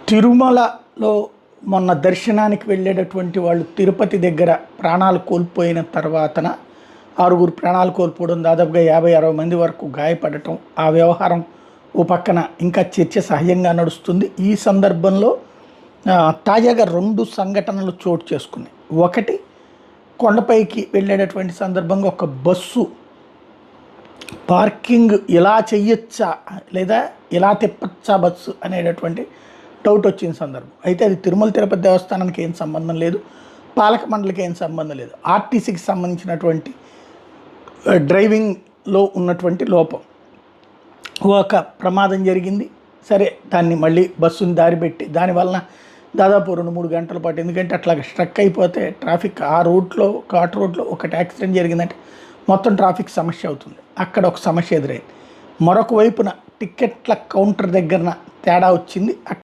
తిరుమలలో మొన్న దర్శనానికి వెళ్ళేటటువంటి వాళ్ళు తిరుపతి దగ్గర ప్రాణాలు కోల్పోయిన తర్వాతన ఆరుగురు ప్రాణాలు కోల్పోవడం, దాదాపుగా 50-60 మంది వరకు గాయపడటం, ఆ వ్యవహారం ఓ పక్కన ఇంకా చర్చ సహజంగా నడుస్తుంది. ఈ సందర్భంలో తాజాగా 2 సంఘటనలు చోటు చేసుకున్నాయి. ఒకటి, కొండపైకి వెళ్ళేటటువంటి సందర్భంగా ఒక బస్సు పార్కింగ్ ఇలా చెయ్యొచ్చా లేదా ఇలా తిప్పచ్చా బస్సు అనేటటువంటి డౌట్ వచ్చిన సందర్భం. అయితే అది తిరుమల తిరుపతి దేవస్థానానికి ఏం సంబంధం లేదు, పాలక మండలికి ఏం సంబంధం లేదు, ఆర్టీసీకి సంబంధించినటువంటి డ్రైవింగ్లో ఉన్నటువంటి లోపం. ఒక ప్రమాదం జరిగింది, సరే దాన్ని మళ్ళీ బస్సుని దారి పెట్టి దానివలన దాదాపు 2-3 గంటల పాటు, ఎందుకంటే అట్లా స్ట్రక్ అయిపోతే ట్రాఫిక్ ఆ రూట్లో ఘాట్ రోడ్లో ఒకటి యాక్సిడెంట్ జరిగిందంటే మొత్తం ట్రాఫిక్ సమస్య అవుతుంది. అక్కడ ఒక సమస్య ఎదురైంది. మరొక వైపున టిక్కెట్ల కౌంటర్ దగ్గరన తేడా వచ్చింది.